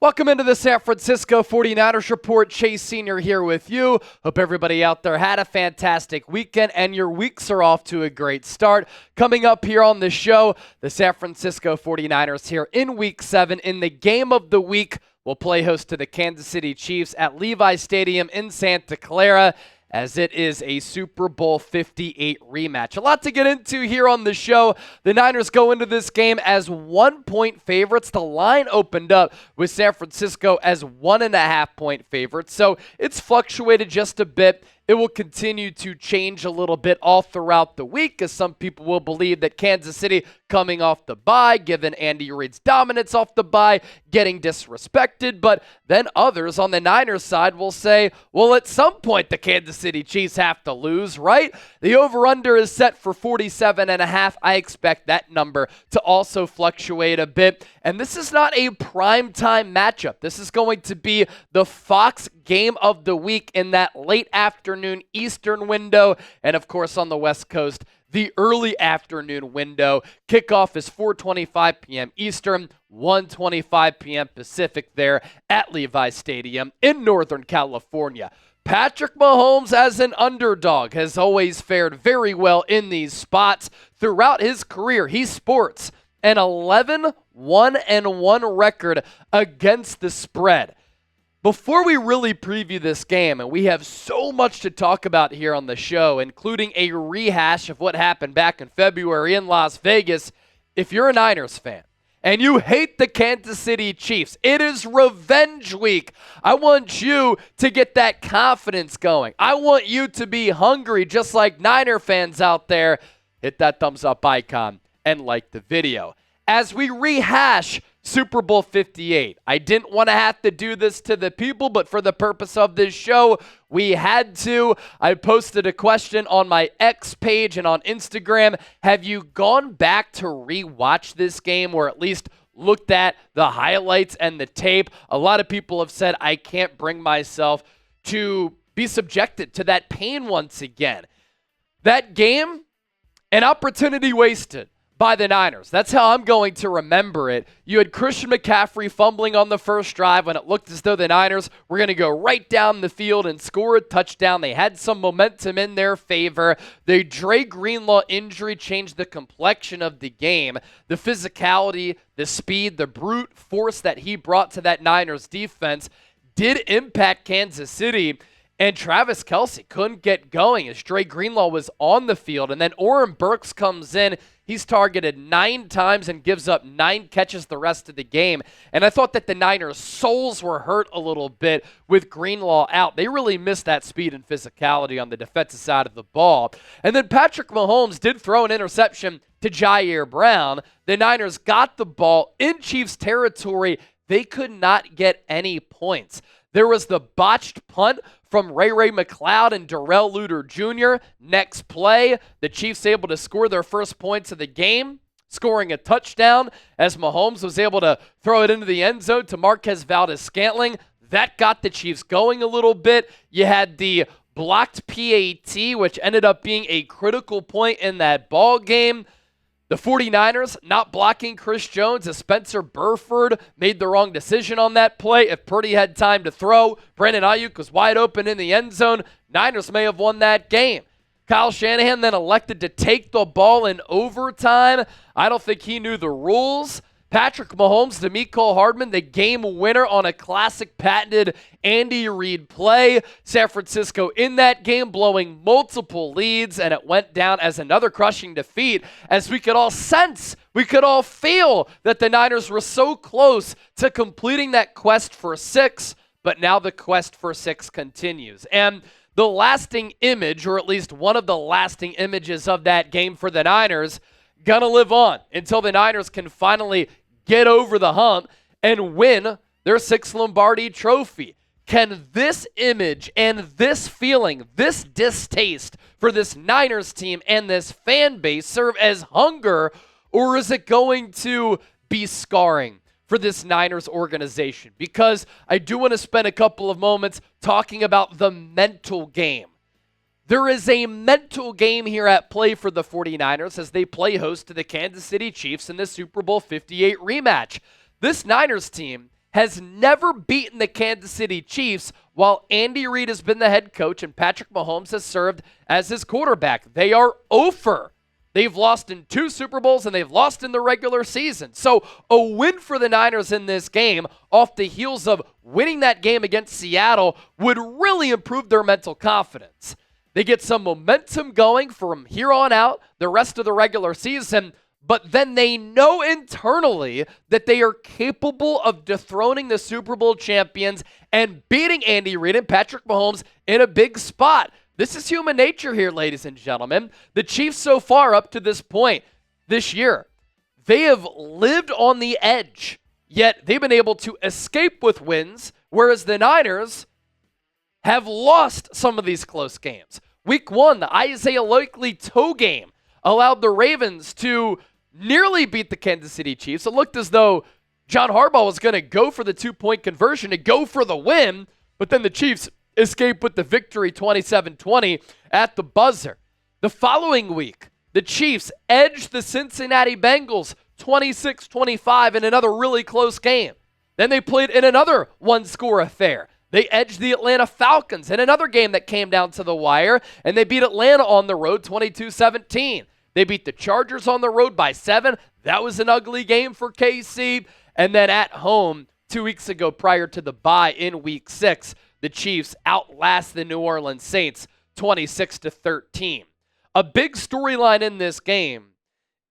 Welcome into the San Francisco 49ers Report. Chase Sr. here with you. Hope everybody out there had a fantastic weekend and your weeks are off to a great start. Coming up here on the show, the San Francisco 49ers here in Week 7 in the game of the week will play host to the Kansas City Chiefs at Levi Stadium in Santa Clara, as it is a Super Bowl 58 rematch. A lot to get into here on the show. The Niners go into this game as 1-point favorites. The line opened up with San Francisco as 1.5-point favorites, so it's fluctuated just a bit. It will continue to change a little bit all throughout the week, as some people will believe that Kansas City coming off the bye, given Andy Reid's dominance off the bye, getting disrespected. But then others on the Niners side will say, well, at some point the Kansas City Chiefs have to lose, right? The over-under is set for 47.5. I expect that number to also fluctuate a bit. And this is not a primetime matchup. This is going to be the Fox game of the week in that late afternoon Eastern window. And of course on the West Coast, the early afternoon window. Kickoff is 4:25 p.m. Eastern, 1:25 p.m. Pacific there at Levi Stadium in Northern California. Patrick Mahomes, as an underdog, has always fared very well in these spots. Throughout his career, he sports an 11-1-1 record against the spread. Before we really preview this game, and we have so much to talk about here on the show, including a rehash of what happened back in February in Las Vegas, if you're a Niners fan and you hate the Kansas City Chiefs, it is revenge week. I want you to get that confidence going. I want you to be hungry, just like Niner fans out there. Hit that thumbs up icon and like the video. As we rehash Super Bowl 58. I didn't want to have to do this to the people, but for the purpose of this show, we had to. I posted a question on my X page and on Instagram. Have you gone back to rewatch this game, or at least looked at the highlights and the tape? A lot of people have said I can't bring myself to be subjected to that pain once again. That game, an opportunity wasted by the Niners. That's how I'm going to remember it. You had Christian McCaffrey fumbling on the first drive when it looked as though the Niners were going to go right down the field and score a touchdown. They had some momentum in their favor. The Dre Greenlaw injury changed the complexion of the game. The physicality, the speed, the brute force that he brought to that Niners defense did impact Kansas City. And Travis Kelce couldn't get going as Dre Greenlaw was on the field. And then Oren Burks comes in. He's targeted 9 times and gives up 9 catches the rest of the game. And I thought that the Niners' souls were hurt a little bit with Greenlaw out. They really missed that speed and physicality on the defensive side of the ball. And then Patrick Mahomes did throw an interception to Jair Brown. The Niners got the ball in Chiefs territory. They could not get any points. There was the botched punt from Ray McCloud and Darrell Luter Jr. Next play, the Chiefs able to score their first points of the game, scoring a touchdown as Mahomes was able to throw it into the end zone to Marquez Valdes-Scantling. That got the Chiefs going a little bit. You had the blocked PAT, which ended up being a critical point in that ball game. The 49ers not blocking Chris Jones as Spencer Burford made the wrong decision on that play. If Purdy had time to throw, Brandon Ayuk was wide open in the end zone. Niners may have won that game. Kyle Shanahan then elected to take the ball in overtime. I don't think he knew the rules. Patrick Mahomes to Mecole Hardman, the game winner on a classic patented Andy Reid play. San Francisco in that game blowing multiple leads, and it went down as another crushing defeat, as we could all sense, we could all feel that the Niners were so close to completing that quest for 6, but now the quest for 6 continues. And the lasting image, or at least one of the lasting images of that game for the Niners, gonna live on until the Niners can finally get over the hump and win their 6th Lombardi trophy. Can this image and this feeling, this distaste for this Niners team and this fan base serve as hunger, or is it going to be scarring for this Niners organization? Because I do want to spend a couple of moments talking about the mental game. There is a mental game here at play for the 49ers as they play host to the Kansas City Chiefs in the Super Bowl 58 rematch. This Niners team has never beaten the Kansas City Chiefs while Andy Reid has been the head coach and Patrick Mahomes has served as his quarterback. They are 0-for. They've lost in 2 Super Bowls and they've lost in the regular season. So a win for the Niners in this game off the heels of winning that game against Seattle would really improve their mental confidence. They get some momentum going from here on out the rest of the regular season, but then they know internally that they are capable of dethroning the Super Bowl champions and beating Andy Reid and Patrick Mahomes in a big spot. This is human nature here, ladies and gentlemen. The Chiefs so far up to this point this year, they have lived on the edge, yet they've been able to escape with wins, whereas the Niners have lost some of these close games. Week 1, the Isaiah Likely toe game allowed the Ravens to nearly beat the Kansas City Chiefs. It looked as though John Harbaugh was going to go for the 2-point conversion to go for the win, but then the Chiefs escaped with the victory 27-20 at the buzzer. The following week, the Chiefs edged the Cincinnati Bengals 26-25 in another really close game. Then they played in another one-score affair. They edged the Atlanta Falcons in another game that came down to the wire, and they beat Atlanta on the road 22-17. They beat the Chargers on the road by 7. That was an ugly game for KC. And then at home, 2 weeks ago prior to the bye in Week 6, the Chiefs outlast the New Orleans Saints 26-13. A big storyline in this game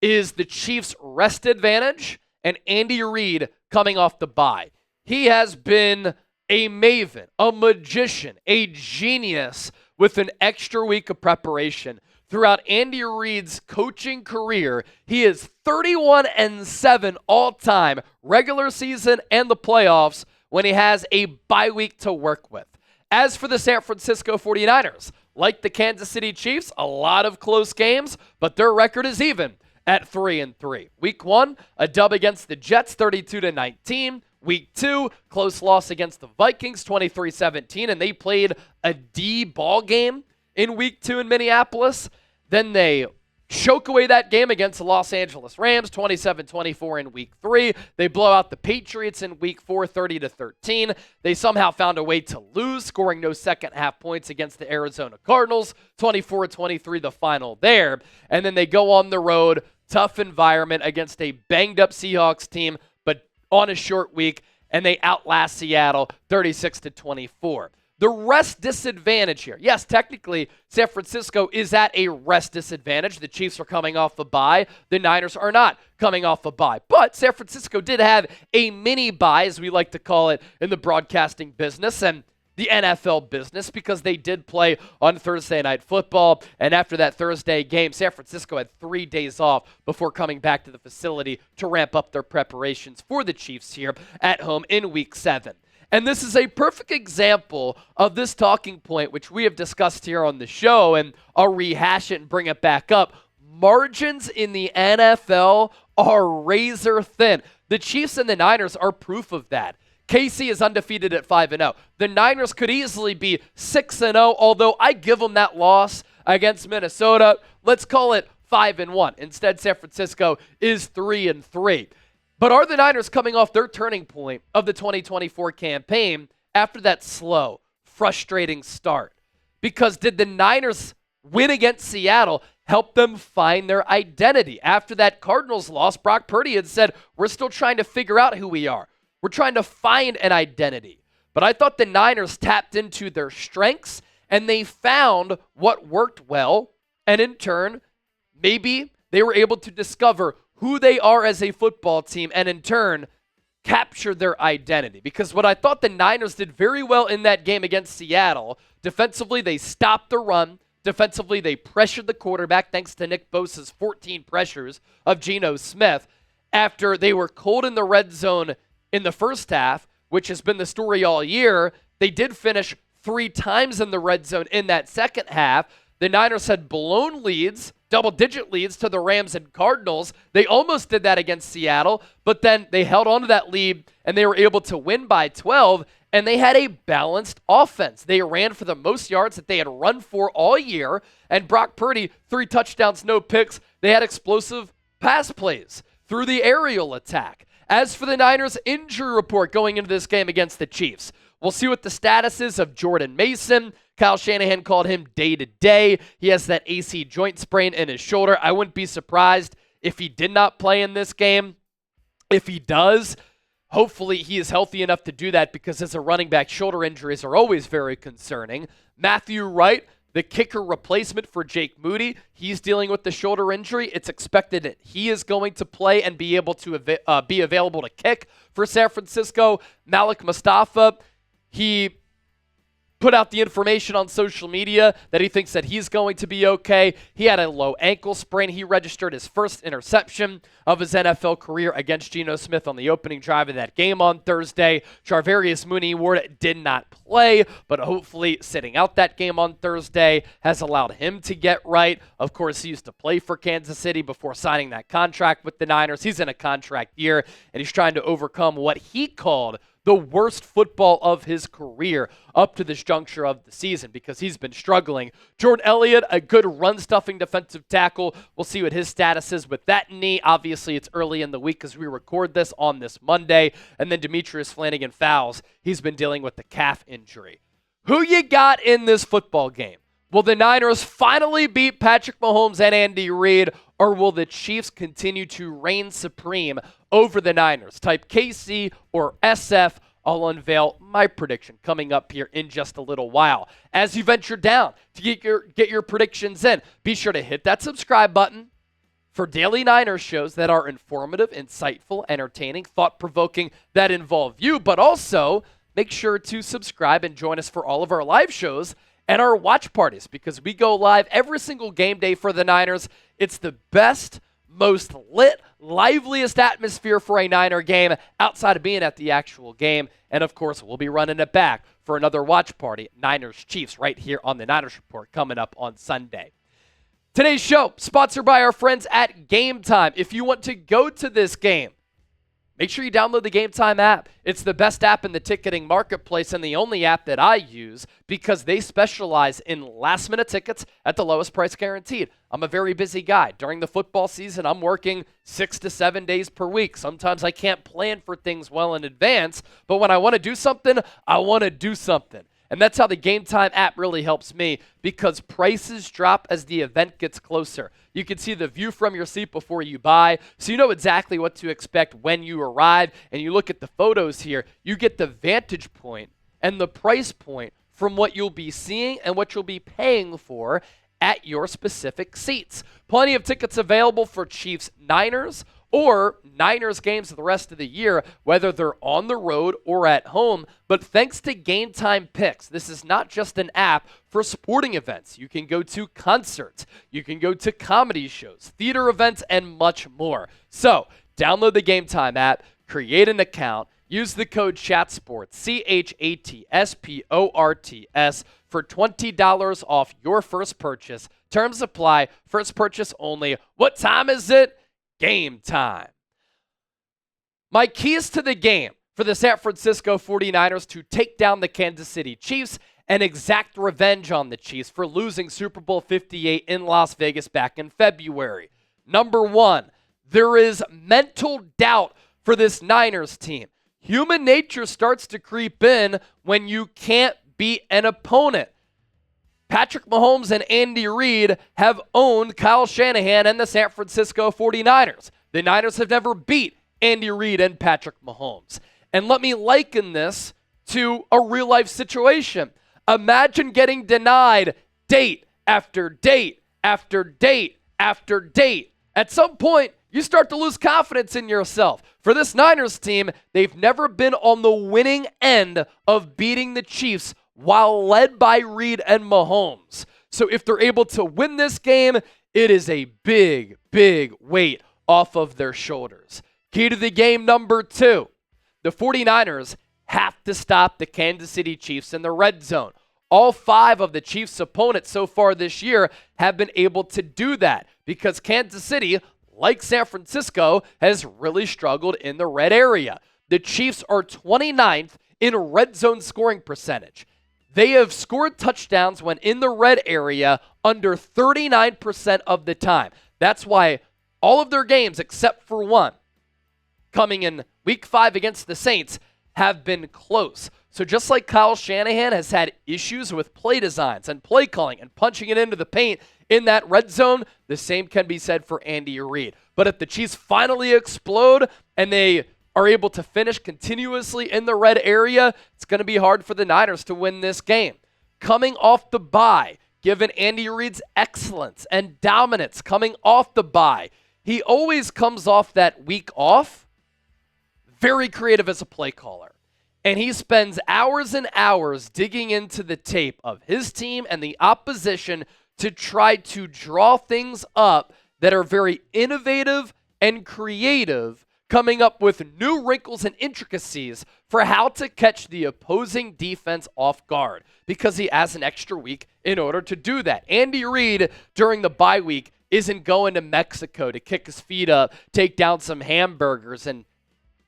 is the Chiefs' rest advantage and Andy Reid coming off the bye. He has been a maven, a magician, a genius with an extra week of preparation. Throughout Andy Reid's coaching career, he is 31-7 all-time, regular season and the playoffs, when he has a bye week to work with. As for the San Francisco 49ers, like the Kansas City Chiefs, a lot of close games, but their record is even at 3-3. Week 1, a dub against the Jets, 32-19. Week 2, close loss against the Vikings, 23-17, and they played a D ball game in Week 2 in Minneapolis. Then they choke away that game against the Los Angeles Rams, 27-24 in Week 3. They blow out the Patriots in Week 4, 30-13. They somehow found a way to lose, scoring no second-half points against the Arizona Cardinals, 24-23 the final there. And then they go on the road, tough environment against a banged-up Seahawks team, but on a short week, and they outlast Seattle 36-24. The rest disadvantage here. Yes, technically, San Francisco is at a rest disadvantage. The Chiefs are coming off a bye. The Niners are not coming off a bye. But San Francisco did have a mini bye, as we like to call it in the broadcasting business and the NFL business, because they did play on Thursday Night Football. And after that Thursday game, San Francisco had 3 days off before coming back to the facility to ramp up their preparations for the Chiefs here at home in Week 7. And this is a perfect example of this talking point, which we have discussed here on the show, and I'll rehash it and bring it back up. Margins in the NFL are razor thin. The Chiefs and the Niners are proof of that. KC is undefeated at 5-0. The Niners could easily be 6-0, although I give them that loss against Minnesota. Let's call it 5-1. Instead, San Francisco is 3-3. But are the Niners coming off their turning point of the 2024 campaign after that slow, frustrating start? Because did the Niners win against Seattle help them find their identity? After that Cardinals loss, Brock Purdy had said, we're still trying to figure out who we are. We're trying to find an identity. But I thought the Niners tapped into their strengths and they found what worked well. And in turn, maybe they were able to discover who they are as a football team, and in turn, capture their identity. Because what I thought the Niners did very well in that game against Seattle, defensively, they stopped the run. Defensively, they pressured the quarterback, thanks to Nick Bosa's 14 pressures of Geno Smith. After they were cold in the red zone in the first half, which has been the story all year, they did finish 3 times in the red zone in that second half. The Niners had blown leads, double-digit leads to the Rams and Cardinals. They almost did that against Seattle, but then they held on to that lead, and they were able to win by 12, and they had a balanced offense. They ran for the most yards that they had run for all year, and Brock Purdy, 3 touchdowns, no picks. They had explosive pass plays through the aerial attack. As for the Niners injury report going into this game against the Chiefs, we'll see what the status is of Jordan Mason. Kyle Shanahan called him day-to-day. He has that AC joint sprain in his shoulder. I wouldn't be surprised if he did not play in this game. If he does, hopefully he is healthy enough to do that, because as a running back, shoulder injuries are always very concerning. Matthew Wright, the kicker replacement for Jake Moody, he's dealing with the shoulder injury. It's expected that he is going to play and be able to be available to kick for San Francisco. Maliek Mustafa, he put out the information on social media that he thinks that he's going to be okay. He had a low ankle sprain. He registered his first interception of his NFL career against Geno Smith on the opening drive of that game on Thursday. Charvarius Mooney-Ward did not play, but hopefully sitting out that game on Thursday has allowed him to get right. Of course, he used to play for Kansas City before signing that contract with the Niners. He's in a contract year, and he's trying to overcome what he called the worst football of his career up to this juncture of the season, because he's been struggling. Jordan Elliott, a good run-stuffing defensive tackle. We'll see what his status is with that knee. Obviously, it's early in the week as we record this on this Monday. And then Demetrius Flannigan-Fowles, he's been dealing with the calf injury. Who you got in this football game? Will the Niners finally beat Patrick Mahomes and Andy Reid, or will the Chiefs continue to reign supreme over the Niners? Type KC or SF. I'll unveil my prediction coming up here in just a little while. As you venture down to get your predictions in, be sure to hit that subscribe button for daily Niners shows that are informative, insightful, entertaining, thought-provoking, that involve you, but also make sure to subscribe and join us for all of our live shows and our watch parties, because we go live every single game day for the Niners. It's the best, most lit, liveliest atmosphere for a Niner game outside of being at the actual game. And of course, we'll be running it back for another watch party, Niners Chiefs, right here on the Niners Report coming up on Sunday. Today's show sponsored by our friends at Game Time. If you want to go to this game, make sure you download the Game Time app. It's the best app in the ticketing marketplace and the only app that I use, because they specialize in last-minute tickets at the lowest price guaranteed. I'm a very busy guy. During the football season, I'm working 6 to 7 days per week. Sometimes I can't plan for things well in advance, but when I want to do something, I want to do something. And that's how the Game Time app really helps me, because prices drop as the event gets closer. You can see the view from your seat before you buy, so you know exactly what to expect when you arrive. And you look at the photos here, you get the vantage point and the price point from what you'll be seeing and what you'll be paying for at your specific seats. Plenty of tickets available for Chiefs-Niners or Niners games the rest of the year, whether they're on the road or at home. But thanks to Game Time Picks, this is not just an app for sporting events. You can go to concerts, you can go to comedy shows, theater events, and much more. So download the Game Time app, create an account, use the code CHATSPORTS, CHATSPORTS, for $20 off your first purchase. Terms apply, first purchase only. What time is it? Game time. My keys to the game for the San Francisco 49ers to take down the Kansas City Chiefs and exact revenge on the Chiefs for losing Super Bowl 58 in Las Vegas back in February. Number one, there is mental doubt for this Niners team. Human nature starts to creep in when you can't beat an opponent. Patrick Mahomes and Andy Reid have owned Kyle Shanahan and the San Francisco 49ers. The Niners have never beat Andy Reid and Patrick Mahomes. And let me liken this to a real-life situation. Imagine getting denied date after date after date after date. At some point, you start to lose confidence in yourself. For this Niners team, they've never been on the winning end of beating the Chiefs while led by Reid and Mahomes. So if they're able to win this game, it is a big, big weight off of their shoulders. Key to the game number two. The 49ers have to stop the Kansas City Chiefs in the red zone. All 5 of the Chiefs' opponents so far this year have been able to do that, because Kansas City, like San Francisco, has really struggled in the red area. The Chiefs are 29th in red zone scoring percentage. They have scored touchdowns when in the red area under 39% of the time. That's why all of their games, except for one, coming in Week 5 against the Saints have been close. So just like Kyle Shanahan has had issues with play designs and play calling and punching it into the paint in that red zone, the same can be said for Andy Reid. But if the Chiefs finally explode and they are able to finish continuously in the red area, it's going to be hard for the Niners to win this game. Coming off the bye, given Andy Reid's excellence and dominance coming off the bye, he always comes off that week off very creative as a play caller. And he spends hours and hours digging into the tape of his team and the opposition to try to draw things up that are very innovative and creative, coming up with new wrinkles and intricacies for how to catch the opposing defense off guard, because he has an extra week in order to do that. Andy Reid, during the bye week, isn't going to Mexico to kick his feet up, take down some hamburgers, and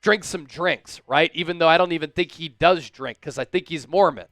drink some drinks, right? Even though I don't even think he does drink, because I think he's Mormon.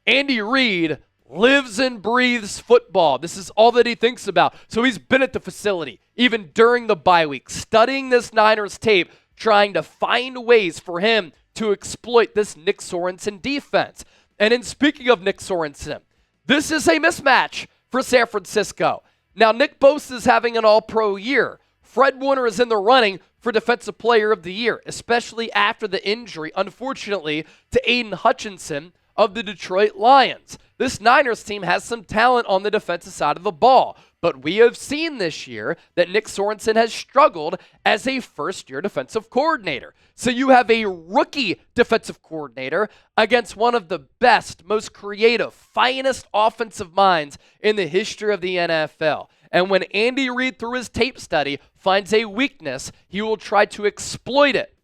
Andy Reid lives and breathes football. This is all that he thinks about. So he's been at the facility, even during the bye week, studying this Niners tape, trying to find ways for him to exploit this Nick Sorensen defense. And in speaking of Nick Sorensen, this is a mismatch for San Francisco. Now, Nick Bosa is having an all-pro year. Fred Warner is in the running for Defensive Player of the Year, especially after the injury, unfortunately, to Aiden Hutchinson of the Detroit Lions. This Niners team has some talent on the defensive side of the ball, but we have seen this year that Nick Sorensen has struggled as a first-year defensive coordinator. So you have a rookie defensive coordinator against one of the best, most creative, finest offensive minds in the history of the NFL. And when Andy Reid, through his tape study, finds a weakness, he will try to exploit it.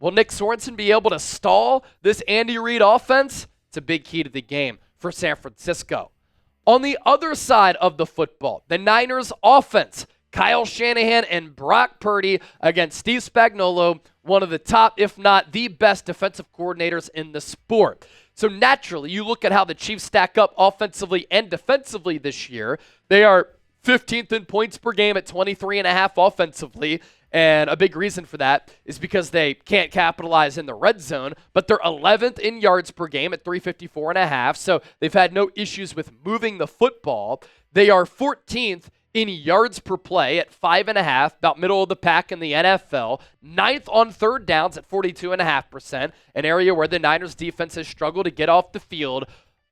Will Nick Sorensen be able to stall this Andy Reid offense? It's a big key to the game for San Francisco. On the other side of the football, the Niners offense, Kyle Shanahan and Brock Purdy against Steve Spagnuolo, one of the top, if not the best defensive coordinators in the sport. So naturally, you look at how the Chiefs stack up offensively and defensively this year. They are 15th in points per game at 23.5 offensively. And a big reason for that is because they can't capitalize in the red zone, but they're 11th in yards per game at 354.5. So they've had no issues with moving the football. They are 14th in yards per play at 5.5, about middle of the pack in the NFL. 9th on third downs at 42.5%, an area where the Niners defense has struggled to get off the field.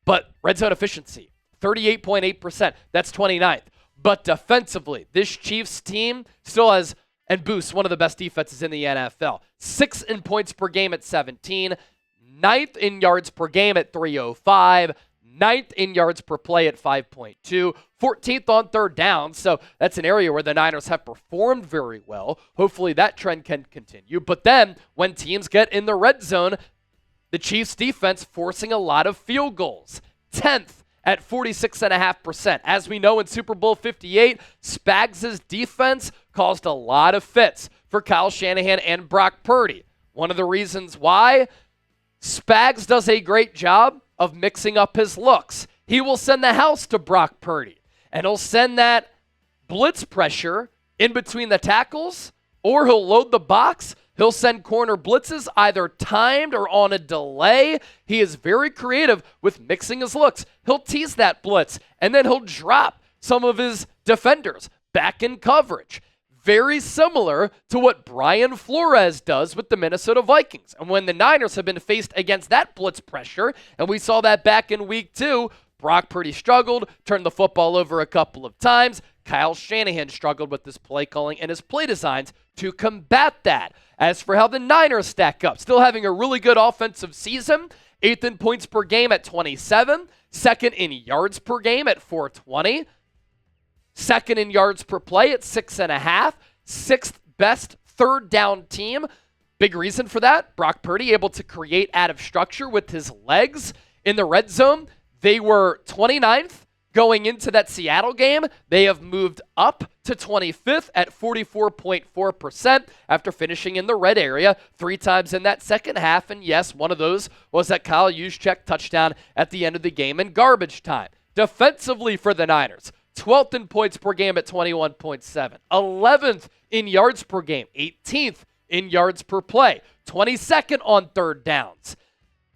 But red zone efficiency, 38.8%. That's 29th. But defensively, this Chiefs team still has and boosts one of the best defenses in the NFL. 6th in points per game at 17. 9th in yards per game at 305. 9th in yards per play at 5.2. 14th on third down. So that's an area where the Niners have performed very well. Hopefully that trend can continue. But then when teams get in the red zone, the Chiefs defense forcing a lot of field goals. 10th at 46.5%. As we know in Super Bowl 58, Spags' defense caused a lot of fits for Kyle Shanahan and Brock Purdy. One of the reasons why, Spags does a great job of mixing up his looks. He will send the house to Brock Purdy, and he'll send that blitz pressure in between the tackles, or he'll load the box. He'll send corner blitzes either timed or on a delay. He is very creative with mixing his looks. He'll tease that blitz, and then he'll drop some of his defenders back in coverage. Very similar to what Brian Flores does with the Minnesota Vikings. And when the Niners have been faced against that blitz pressure, and we saw that back in week 2, Brock Purdy struggled, turned the football over a couple of times. Kyle Shanahan struggled with his play calling and his play designs to combat that. As for how the Niners stack up, still having a really good offensive season, 8th in points per game at 27, 2nd in yards per game at 420, 2nd in yards per play at 6.5, 6th best third down team. Big reason for that, Brock Purdy able to create out of structure with his legs in the red zone. They were 29th going into that Seattle game. They have moved up to 25th at 44.4% after finishing in the red area 3 times in that second half. And yes, one of those was that Kyle Juszczyk touchdown at the end of the game in garbage time. Defensively for the Niners, 12th in points per game at 21.7. 11th in yards per game. 18th in yards per play, 22nd on third downs.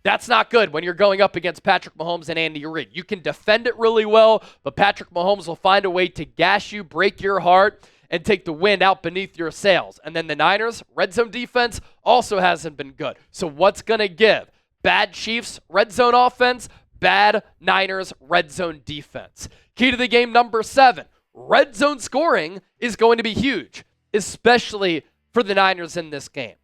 That's not good when you're going up against Patrick Mahomes and Andy Reid. You can defend it really well, but Patrick Mahomes will find a way to gash you, break your heart, and take the wind out beneath your sails. And then the Niners' red zone defense also hasn't been good. So what's going to give? Bad Chiefs red zone offense, bad Niners red zone defense. Key to the game number 7. Red zone scoring is going to be huge, especially for the Niners in this game.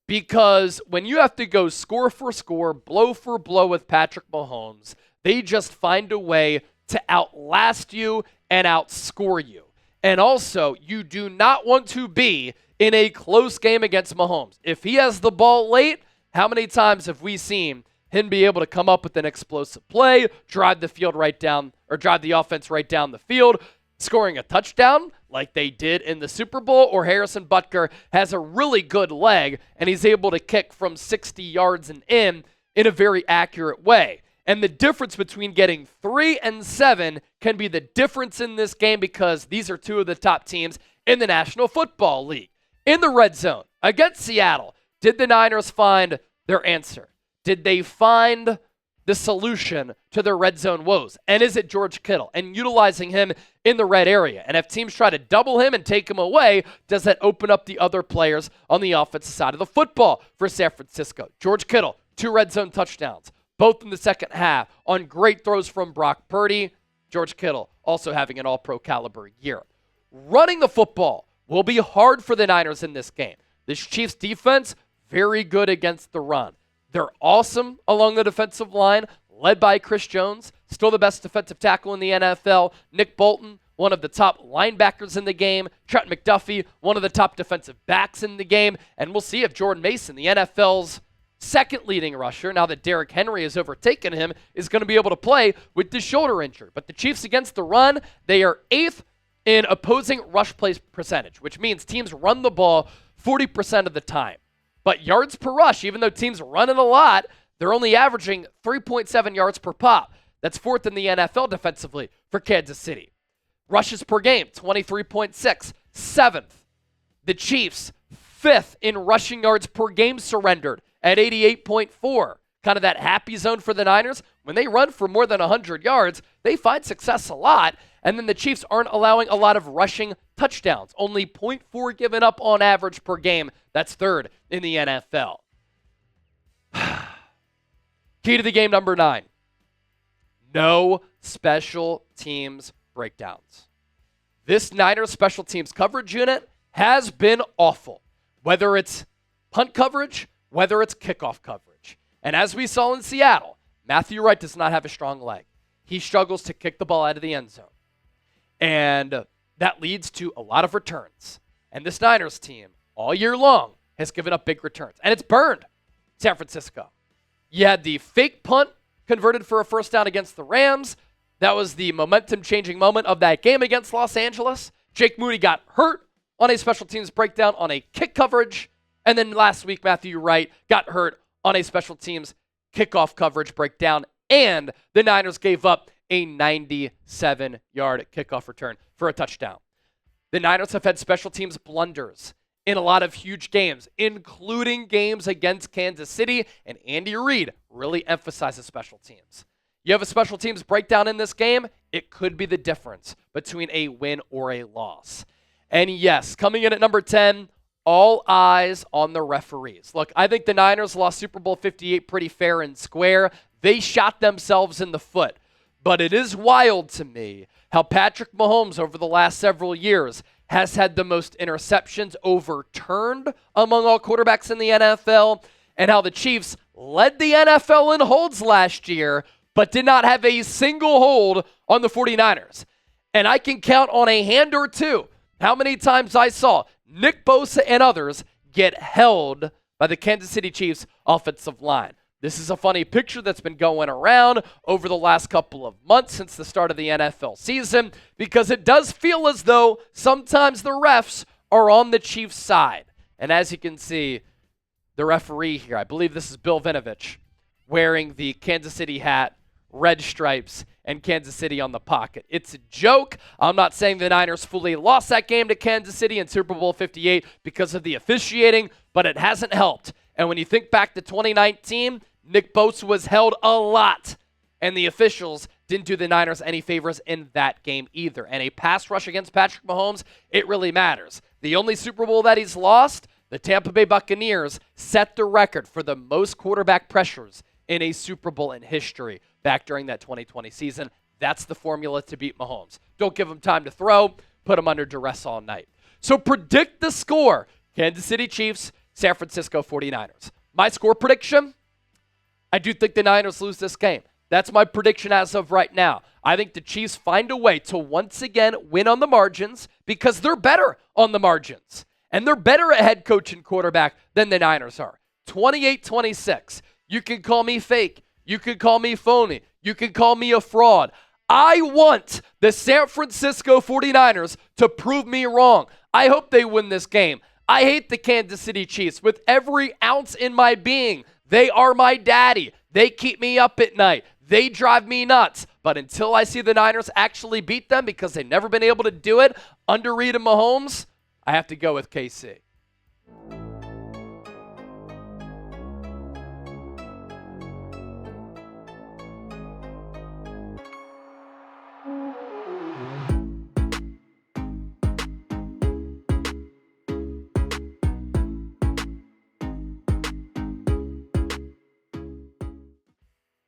Because when you have to go score for score, blow for blow with Patrick Mahomes, they just find a way to outlast you and outscore you. And also, you do not want to be in a close game against Mahomes. If he has the ball late, how many times have we seen him be able to come up with an explosive play, drive the offense right down the field, scoring a touchdown like they did in the Super Bowl, or Harrison Butker has a really good leg and he's able to kick from 60 yards and in a very accurate way. And the difference between getting 3 and 7 can be the difference in this game because these are two of the top teams in the National Football League. In the red zone against Seattle, did the Niners find their answer? Did they find the solution to their red zone woes? And is it George Kittle and utilizing him in the red area? And if teams try to double him and take him away, does that open up the other players on the offensive side of the football for San Francisco? George Kittle, 2 red zone touchdowns, both in the second half on great throws from Brock Purdy. George Kittle also having an all-pro caliber year. Running the football will be hard for the Niners in this game. This Chiefs defense, very good against the run. They're awesome along the defensive line, led by Chris Jones, still the best defensive tackle in the NFL. Nick Bolton, one of the top linebackers in the game. Trent McDuffie, one of the top defensive backs in the game. And we'll see if Jordan Mason, the NFL's second leading rusher, now that Derrick Henry has overtaken him, is going to be able to play with the shoulder injury. But the Chiefs against the run, they are 8th in opposing rush play percentage, which means teams run the ball 40% of the time. But yards per rush, even though teams run it a lot, they're only averaging 3.7 yards per pop. That's 4th in the NFL defensively for Kansas City. Rushes per game, 23.6, 7th. The Chiefs, 5th in rushing yards per game surrendered at 88.4. Kind of that happy zone for the Niners. When they run for more than 100 yards, they find success a lot. And then the Chiefs aren't allowing a lot of rushing touchdowns. Only 0.4 given up on average per game. That's 3rd in the NFL. Key to the game number 9. No special teams breakdowns. This Niners special teams coverage unit has been awful. Whether it's punt coverage, whether it's kickoff coverage. And as we saw in Seattle, Matthew Wright does not have a strong leg. He struggles to kick the ball out of the end zone. And that leads to a lot of returns. And this Niners team, all year long, has given up big returns. And it's burned San Francisco. You had the fake punt converted for a first down against the Rams. That was the momentum-changing moment of that game against Los Angeles. Jake Moody got hurt on a special teams breakdown on a kick coverage. And then last week, Matthew Wright got hurt on a special teams kickoff coverage breakdown. And the Niners gave up a 97-yard kickoff return for a touchdown. The Niners have had special teams blunders in a lot of huge games, including games against Kansas City, and Andy Reid really emphasizes special teams. You have a special teams breakdown in this game, it could be the difference between a win or a loss. And yes, coming in at number 10, all eyes on the referees. Look, I think the Niners lost Super Bowl 58 pretty fair and square. They shot themselves in the foot. But it is wild to me how Patrick Mahomes over the last several years has had the most interceptions overturned among all quarterbacks in the NFL, and how the Chiefs led the NFL in holds last year, but did not have a single hold on the 49ers. And I can count on a hand or two how many times I saw Nick Bosa and others get held by the Kansas City Chiefs offensive line. This is a funny picture that's been going around over the last couple of months since the start of the NFL season, because it does feel as though sometimes the refs are on the Chiefs' side. And as you can see, the referee here, I believe this is Bill Vinovich, wearing the Kansas City hat, red stripes, and Kansas City on the pocket. It's a joke. I'm not saying the Niners fully lost that game to Kansas City in Super Bowl 58 because of the officiating, but it hasn't helped. And when you think back to 2019, Nick Bosa was held a lot, and the officials didn't do the Niners any favors in that game either. And a pass rush against Patrick Mahomes, it really matters. The only Super Bowl that he's lost, the Tampa Bay Buccaneers set the record for the most quarterback pressures in a Super Bowl in history back during that 2020 season. That's the formula to beat Mahomes. Don't give him time to throw, put him under duress all night. So predict the score. Kansas City Chiefs, San Francisco 49ers. My score prediction, I do think the Niners lose this game. That's my prediction as of right now. I think the Chiefs find a way to once again win on the margins because they're better on the margins. And they're better at head coach and quarterback than the Niners are. 28-26. You can call me fake. You can call me phony. You can call me a fraud. I want the San Francisco 49ers to prove me wrong. I hope they win this game. I hate the Kansas City Chiefs with every ounce in my being. They are my daddy. They keep me up at night. They drive me nuts. But until I see the Niners actually beat them because they've never been able to do it under Reid and Mahomes, I have to go with KC.